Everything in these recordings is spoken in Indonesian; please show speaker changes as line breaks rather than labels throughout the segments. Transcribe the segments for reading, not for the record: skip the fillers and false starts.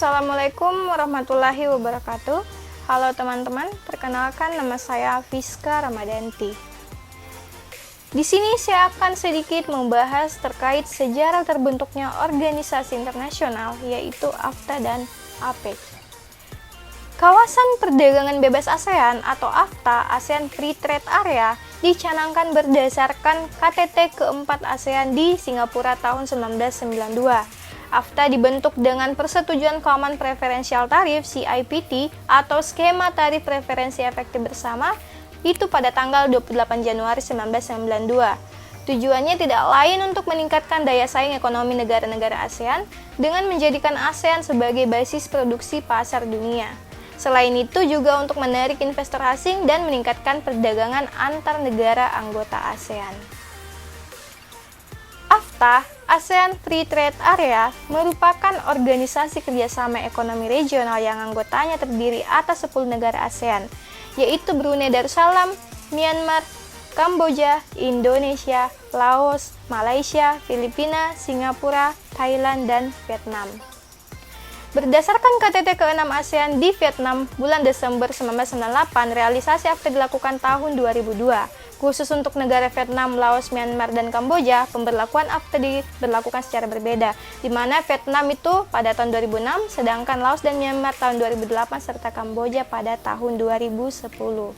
Assalamualaikum warahmatullahi wabarakatuh. Halo teman-teman, perkenalkan nama saya Fiska Ramadanti. Di sini saya akan sedikit membahas terkait sejarah terbentuknya organisasi internasional, yaitu AFTA dan APEC. Kawasan Perdagangan Bebas ASEAN atau AFTA, ASEAN Free Trade Area, dicanangkan berdasarkan KTT keempat ASEAN di Singapura tahun 1992. AFTA dibentuk dengan Persetujuan Common Preferential Tariff (CIPT) atau Skema Tarif Preferensi Efektif Bersama itu pada tanggal 28 Januari 1992. Tujuannya tidak lain untuk meningkatkan daya saing ekonomi negara-negara ASEAN dengan menjadikan ASEAN sebagai basis produksi pasar dunia. Selain itu juga untuk menarik investor asing dan meningkatkan perdagangan antar negara anggota ASEAN. AFTA, ASEAN Free Trade Area, merupakan organisasi kerjasama ekonomi regional yang anggotanya terdiri atas 10 negara ASEAN, yaitu Brunei Darussalam, Myanmar, Kamboja, Indonesia, Laos, Malaysia, Filipina, Singapura, Thailand, dan Vietnam. Berdasarkan KTT ke-6 ASEAN di Vietnam bulan Desember 1998, realisasi AFTA dilakukan tahun 2002. Khusus untuk negara Vietnam, Laos, Myanmar, dan Kamboja, pemberlakuan AFTA diberlakukan secara berbeda, di mana Vietnam itu pada tahun 2006, sedangkan Laos dan Myanmar tahun 2008, serta Kamboja pada tahun 2010.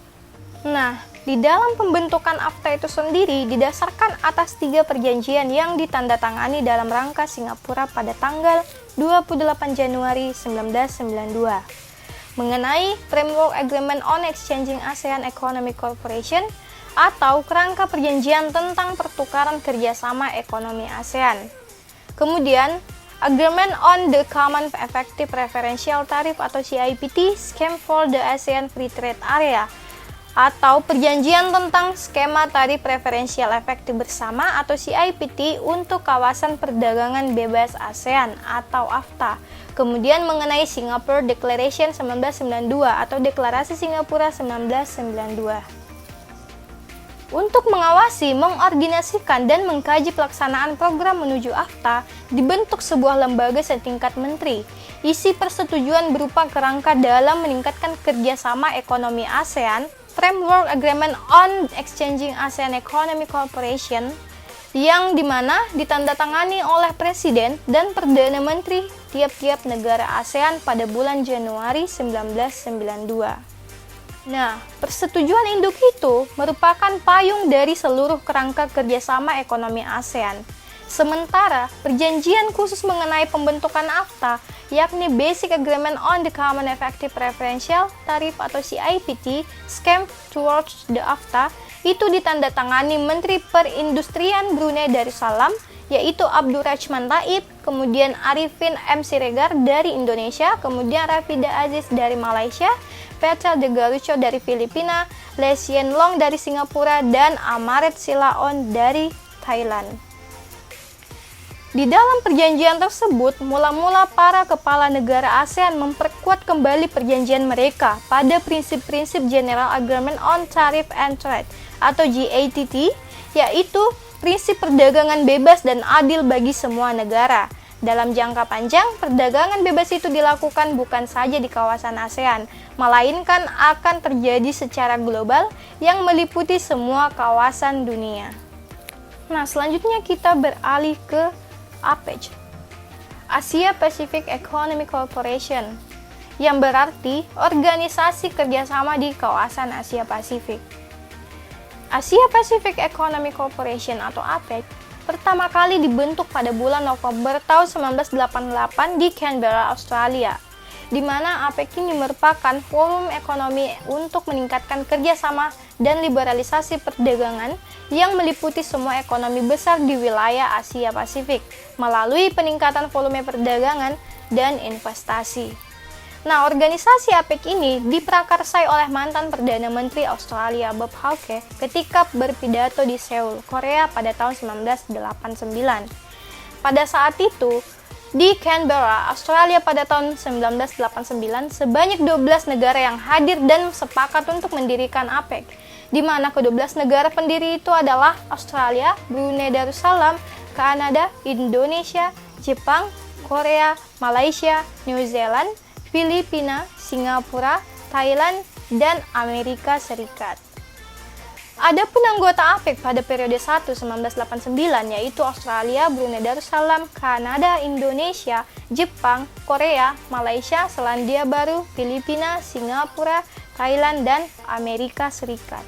Nah, di dalam pembentukan AFTA itu sendiri didasarkan atas 3 perjanjian yang ditandatangani dalam rangka Singapura pada tanggal 28 Januari 1992 mengenai Framework Agreement on Exchanging ASEAN Economic Cooperation atau kerangka perjanjian tentang pertukaran kerjasama ekonomi ASEAN. Kemudian, Agreement on the Common Effective Preferential Tariff atau CIPT, Scheme for the ASEAN Free Trade Area, atau perjanjian tentang skema tarif preferensial efektif bersama atau CIPT untuk kawasan perdagangan bebas ASEAN atau AFTA. Kemudian mengenai Singapore Declaration 1992 atau Deklarasi Singapura 1992. Untuk mengawasi, mengordinasikan, dan mengkaji pelaksanaan program menuju AFTA, dibentuk sebuah lembaga setingkat menteri. Isi persetujuan berupa kerangka dalam meningkatkan kerjasama ekonomi ASEAN, Framework Agreement on Exchanging ASEAN Economic Cooperation, yang dimana ditandatangani oleh Presiden dan Perdana Menteri tiap-tiap negara ASEAN pada bulan Januari 1992. Nah, persetujuan induk itu merupakan payung dari seluruh kerangka kerjasama ekonomi ASEAN. Sementara, perjanjian khusus mengenai pembentukan AFTA, yakni Basic Agreement on the Common Effective Preferential Tariff atau CIPT, Scheme Towards the AFTA, itu ditandatangani Menteri Perindustrian Brunei Darussalam, yaitu Abdurrahman Taib, kemudian Arifin M. Siregar dari Indonesia, kemudian Rafida Aziz dari Malaysia, Petra de Garucho dari Filipina, Lee Hsien Loong dari Singapura, dan Amaret Silaon dari Thailand. Di dalam perjanjian tersebut, mula-mula para kepala negara ASEAN memperkuat kembali perjanjian mereka pada prinsip-prinsip General Agreement on Tariff and Trade atau GATT, yaitu prinsip perdagangan bebas dan adil bagi semua negara. Dalam jangka panjang, perdagangan bebas itu dilakukan bukan saja di kawasan ASEAN, melainkan akan terjadi secara global yang meliputi semua kawasan dunia. Nah, selanjutnya kita beralih ke APEC, Asia Pacific Economic Cooperation, yang berarti Organisasi Kerjasama di Kawasan Asia Pasifik. Asia Pacific Economic Cooperation atau APEC pertama kali dibentuk pada bulan November tahun 1988 di Canberra, Australia, di mana APEC ini merupakan forum ekonomi untuk meningkatkan kerjasama dan liberalisasi perdagangan yang meliputi semua ekonomi besar di wilayah Asia Pasifik melalui peningkatan volume perdagangan dan investasi. Nah, organisasi APEC ini diprakarsai oleh mantan Perdana Menteri Australia Bob Hawke ketika berpidato di Seoul, Korea pada tahun 1989. Pada saat itu, di Canberra, Australia pada tahun 1989, sebanyak 12 negara yang hadir dan sepakat untuk mendirikan APEC, di mana ke-12 negara pendiri itu adalah Australia, Brunei Darussalam, Kanada, Indonesia, Jepang, Korea, Malaysia, New Zealand, Filipina, Singapura, Thailand, dan Amerika Serikat. Adapun anggota APEC pada periode 1 1989 yaitu Australia, Brunei Darussalam, Kanada, Indonesia, Jepang, Korea, Malaysia, Selandia Baru, Filipina, Singapura, Thailand, dan Amerika Serikat.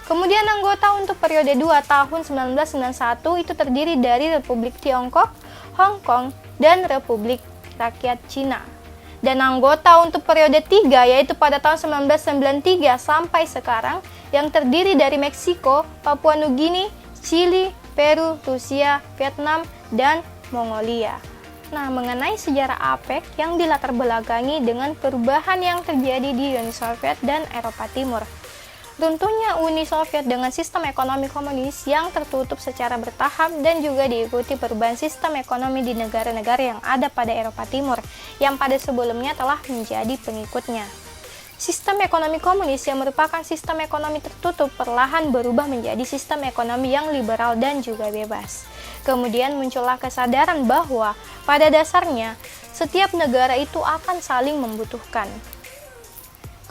Kemudian anggota untuk periode 2 tahun 1991 itu terdiri dari Republik Tiongkok, Hong Kong, dan Republik Rakyat Cina. Dan anggota untuk periode 3 yaitu pada tahun 1993 sampai sekarang yang terdiri dari Meksiko, Papua Nugini, Chili, Peru, Rusia, Vietnam, dan Mongolia. Nah, mengenai sejarah APEC yang dilatar belakangi dengan perubahan yang terjadi di Uni Soviet dan Eropa Timur. Runtuhnya Uni Soviet dengan sistem ekonomi komunis yang tertutup secara bertahap dan juga diikuti perubahan sistem ekonomi di negara-negara yang ada pada Eropa Timur yang pada sebelumnya telah menjadi pengikutnya. Sistem ekonomi komunis yang merupakan sistem ekonomi tertutup perlahan berubah menjadi sistem ekonomi yang liberal dan juga bebas. Kemudian muncullah kesadaran bahwa pada dasarnya setiap negara itu akan saling membutuhkan.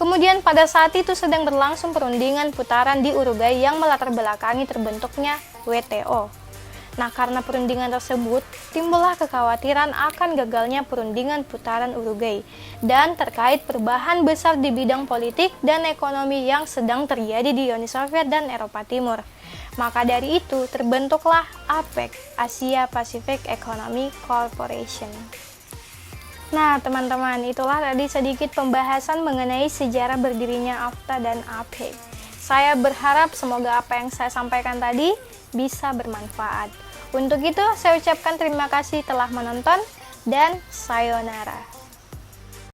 Kemudian pada saat itu sedang berlangsung perundingan putaran di Uruguay yang melatar belakangi terbentuknya WTO. Nah, karena perundingan tersebut, timbullah kekhawatiran akan gagalnya perundingan putaran Uruguay dan terkait perubahan besar di bidang politik dan ekonomi yang sedang terjadi di Uni Soviet dan Eropa Timur. Maka dari itu, terbentuklah APEC, Asia Pacific Economic Cooperation. Nah, teman-teman, itulah tadi sedikit pembahasan mengenai sejarah berdirinya AFTA dan APEC. Saya berharap semoga apa yang saya sampaikan tadi bisa bermanfaat. Untuk itu, saya ucapkan terima kasih telah menonton dan sayonara.